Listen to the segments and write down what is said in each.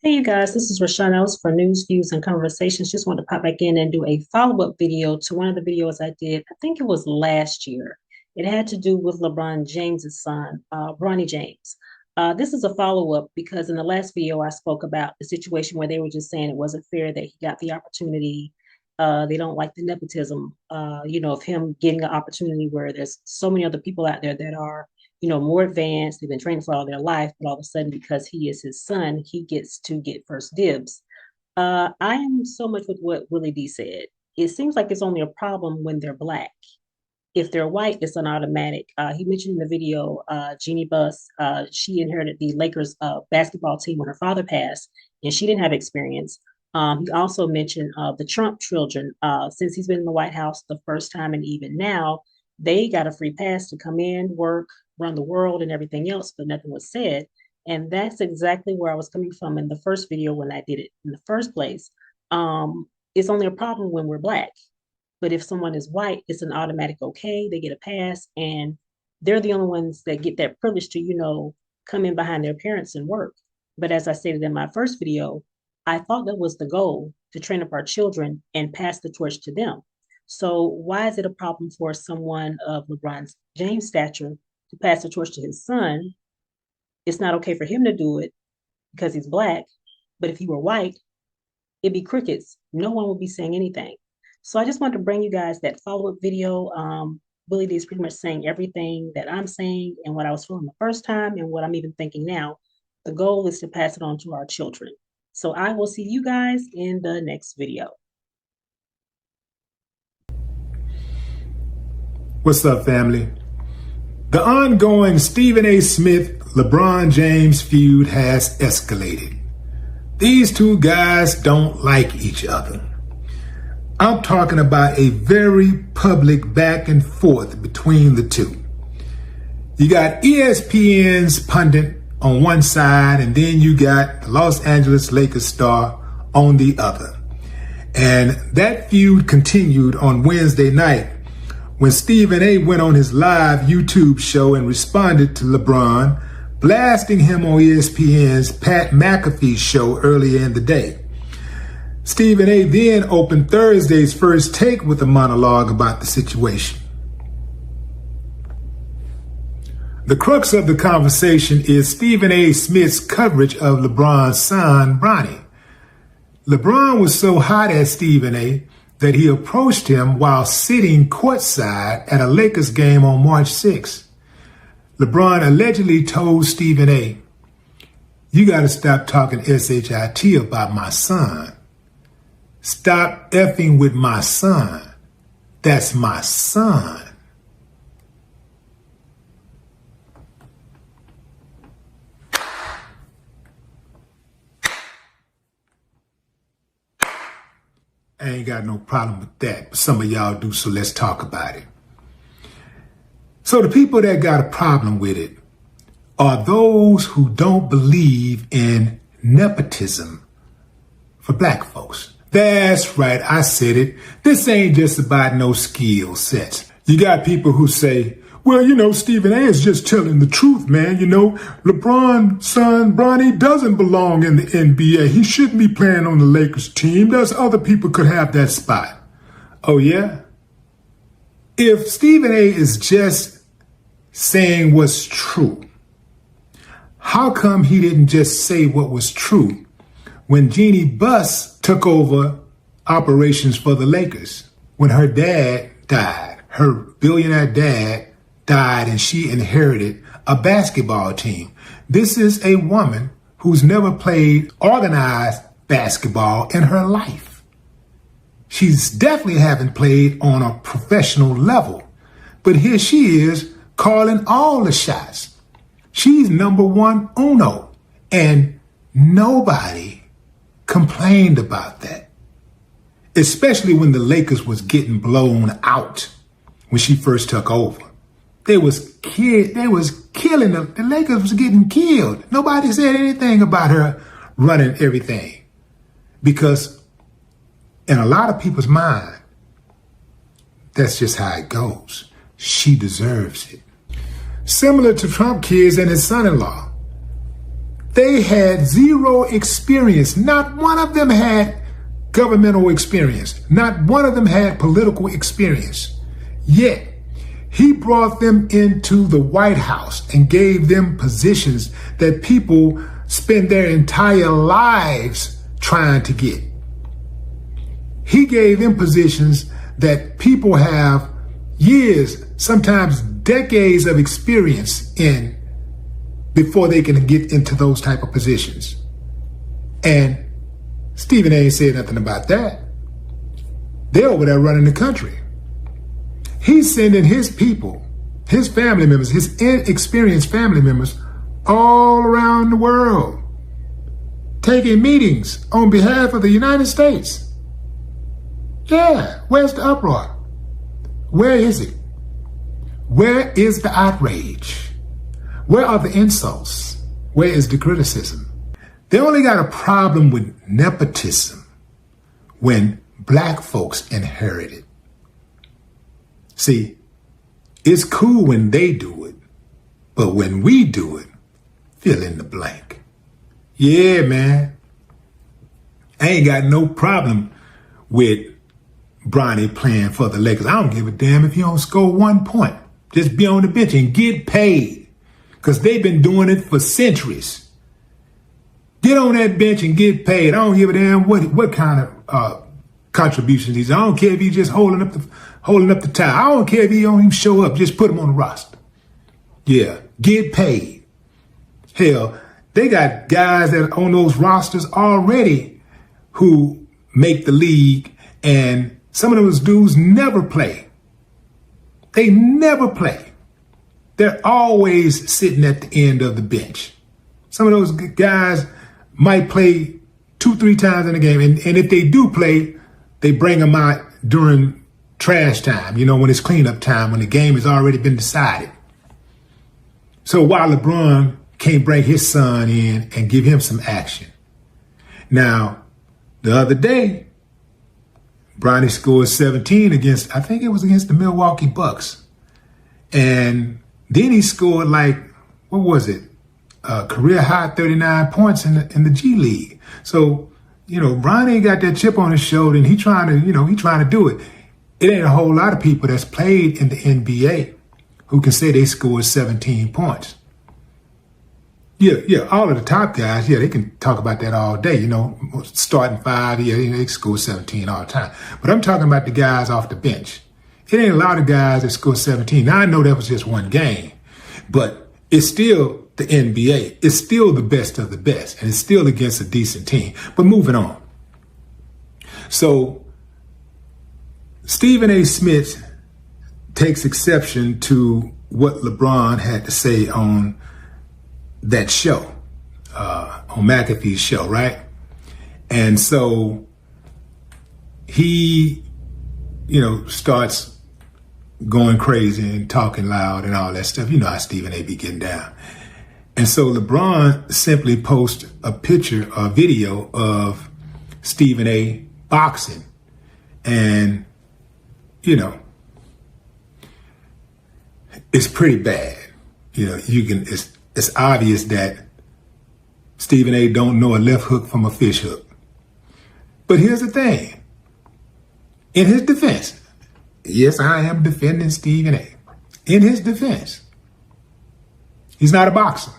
Hey, you guys, this is Rashawn Ellis for News, Views, and Conversations. Just wanted to pop back in and do a follow-up video to one of the videos I did. I think it was last year. It had to do with LeBron James's son, Bronny James. This is a follow-up because in the last video I spoke about the situation where they were just saying it wasn't fair that he got the opportunity. They don't like the nepotism, of him getting an opportunity where there's so many other people out there that are more advanced. They've been training for all their life, but all of a sudden, because he is his son, he gets to get first dibs. I am so much with what Willie D said. It seems like it's only a problem when they're black. If they're white, it's an automatic. He mentioned in the video, Jeannie Buss, she inherited the Lakers basketball team when her father passed, and she didn't have experience. He also mentioned the Trump children. Since he's been in the White House the first time and even now, they got a free pass to come in, work, run the world, and everything else, but nothing was said. And that's exactly where I was coming from in the first video when I did it in the first place. It's only a problem when we're black. But if someone is white, it's an automatic okay. They get a pass, and they're the only ones that get that privilege to, come in behind their parents and work. But as I stated in my first video, I thought that was the goal, to train up our children and pass the torch to them. So why is it a problem for someone of LeBron James' stature to pass the torch to his son? It's not okay for him to do it because he's black. But if he were white, it'd be crickets. No one would be saying anything. So I just wanted to bring you guys that follow-up video. Willie D is pretty much saying everything that I'm saying and what I was feeling the first time and what I'm even thinking now. The goal is to pass it on to our children. So I will see you guys in the next video. What's up, family? The ongoing Stephen A. Smith-LeBron James feud has escalated. These two guys don't like each other. I'm talking about a very public back and forth between the two. You got ESPN's pundit on one side, and then you got the Los Angeles Lakers star on the other. And that feud continued on Wednesday night when Stephen A. went on his live YouTube show and responded to LeBron, blasting him on ESPN's Pat McAfee show earlier in the day. Stephen A. then opened Thursday's First Take with a monologue about the situation. The crux of the conversation is Stephen A. Smith's coverage of LeBron's son, Bronny. LeBron was so hot at Stephen A. that he approached him while sitting courtside at a Lakers game on March 6th. LeBron allegedly told Stephen A., "You got to stop talking SHIT about my son. Stop effing with my son. That's my son." I ain't got no problem with that, but some of y'all do, so let's talk about it. So the people that got a problem with it are those who don't believe in nepotism for black folks. That's right, I said it. This ain't just about no skill sets. You got people who say, well, Stephen A. is just telling the truth, man. LeBron's son, Bronny, doesn't belong in the NBA. He shouldn't be playing on the Lakers team. There's other people could have that spot. Oh, yeah? If Stephen A. is just saying what's true, how come he didn't just say what was true when Jeannie Buss took over operations for the Lakers? When her dad died, her billionaire dad died, and she inherited a basketball team. This is a woman who's never played organized basketball in her life. She's definitely haven't played on a professional level, but here she is calling all the shots. She's number one uno, and nobody complained about that, especially when the Lakers was getting blown out when she first took over. They was killing them. The Lakers was getting killed. Nobody said anything about her running everything, because in a lot of people's mind, that's just how it goes. She deserves it. Similar to Trump kids and his son-in-law. They had zero experience. Not one of them had governmental experience. Not one of them had political experience. Yet, he brought them into the White House and gave them positions that people spend their entire lives trying to get. He gave them positions that people have years, sometimes decades of experience in before they can get into those type of positions. And Stephen A. ain't said nothing about that. They're over there running the country. He's sending his people, his family members, his inexperienced family members all around the world, taking meetings on behalf of the United States. Yeah, where's the uproar? Where is it? Where is the outrage? Where are the insults? Where is the criticism? They only got a problem with nepotism when black folks inherit it. See, it's cool when they do it, but when we do it, fill in the blank. Yeah, man. I ain't got no problem with Bronny playing for the Lakers. I don't give a damn if you don't score 1 point. Just be on the bench and get paid, because they've been doing it for centuries. Get on that bench and get paid. I don't give a damn what kind of contributions he's. I don't care if he's just holding up the tie. I don't care if he don't even show up. Just put him on the roster. Yeah, get paid. Hell, they got guys that are on those rosters already who make the league, and some of those dudes never play. They never play. They're always sitting at the end of the bench. Some of those guys might play 2-3 times in a game, and if they do play, they bring them out during trash time, when it's cleanup time, when the game has already been decided. So while LeBron can't bring his son in and give him some action. Now, the other day, Bronny scored 17 against the Milwaukee Bucks. And then he scored career high 39 points in the G League. So, Bronny got that chip on his shoulder, and he trying to do it. It ain't a whole lot of people that's played in the NBA who can say they scored 17 points. Yeah, all of the top guys, they can talk about that all day, starting five, they score 17 all the time. But I'm talking about the guys off the bench. It ain't a lot of guys that score 17. Now, I know that was just one game, but it's still the NBA. It's still the best of the best, and it's still against a decent team. But moving on. So, Stephen A. Smith takes exception to what LeBron had to say on that show, on McAfee's show, right? And so he, starts going crazy and talking loud and all that stuff. You know how Stephen A. be getting down. And so LeBron simply posts a picture or video of Stephen A. boxing. And, it's pretty bad. It's obvious that Stephen A. don't know a left hook from a fish hook. But here's the thing. In his defense, yes, I am defending Stephen A. In his defense, he's not a boxer,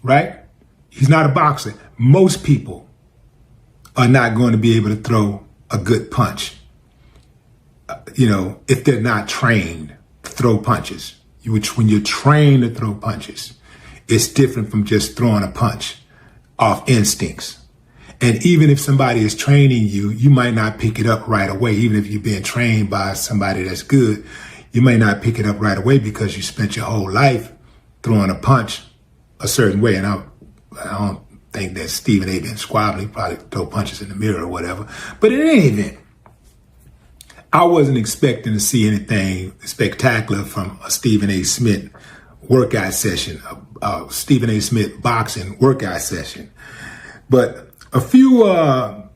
right? He's not a boxer. Most people are not going to be able to throw a good punch, if they're not trained to throw punches. Which, when you're trained to throw punches, it's different from just throwing a punch off instincts. And even if somebody is training you, you might not pick it up right away. Even if you're being trained by somebody that's good, you may not pick it up right away because you spent your whole life throwing a punch a certain way. And I don't think that Stephen A. been squabbling. He probably throw punches in the mirror or whatever. But in any event, I wasn't expecting to see anything spectacular from a Stephen A. Smith workout session, a Stephen A. Smith boxing workout session. But a few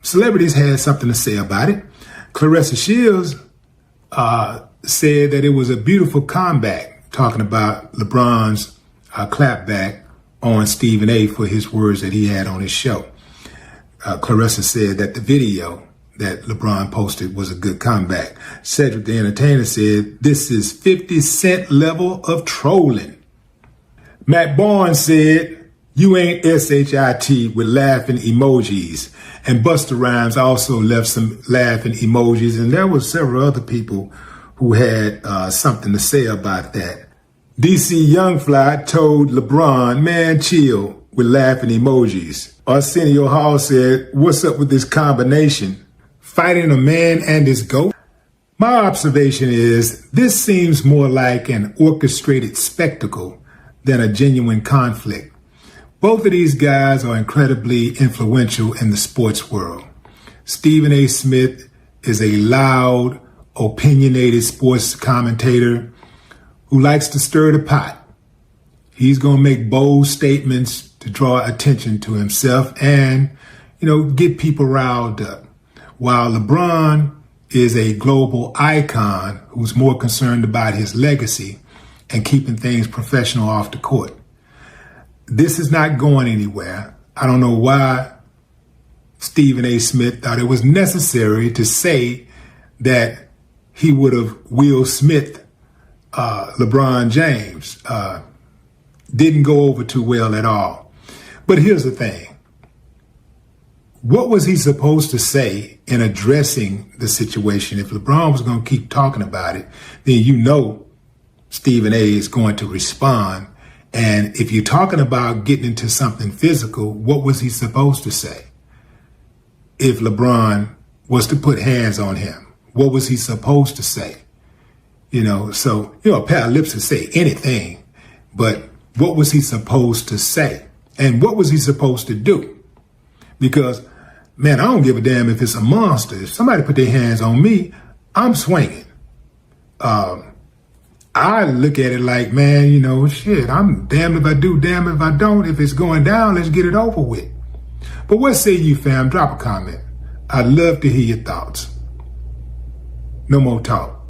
celebrities had something to say about it. Clarissa Shields said that it was a beautiful comeback, talking about LeBron's clapback on Stephen A. for his words that he had on his show. Clarissa said that the video that LeBron posted was a good comeback. Cedric the Entertainer said, this is 50 Cent level of trolling. Matt Barnes said, you ain't SHIT with laughing emojis. And Busta Rhymes also left some laughing emojis. And there were several other people who had something to say about that. DC Youngfly told LeBron, man, chill, with laughing emojis. Arsenio Hall said, what's up with this combination? Fighting a man and his goat? My observation is this seems more like an orchestrated spectacle than a genuine conflict. Both of these guys are incredibly influential in the sports world. Stephen A. Smith is a loud, opinionated sports commentator who likes to stir the pot. He's going to make bold statements to draw attention to himself and, get people riled up. While LeBron is a global icon who's more concerned about his legacy and keeping things professional off the court. This is not going anywhere. I don't know why Stephen A. Smith thought it was necessary to say that he would have Will Smith LeBron James. Didn't go over too well at all. But here's the thing. What was he supposed to say in addressing the situation? If LeBron was going to keep talking about it, then Stephen A. is going to respond. And if you're talking about getting into something physical, what was he supposed to say? If LeBron was to put hands on him, what was he supposed to say? A pair of lips would say anything, but what was he supposed to say? And what was he supposed to do? Because, man, I don't give a damn if it's a monster. If somebody put their hands on me, I'm swinging. I look at it like, man, shit, I'm damned if I do, damned if I don't. If it's going down, let's get it over with. But what say you, fam? Drop a comment. I'd love to hear your thoughts. No more talk.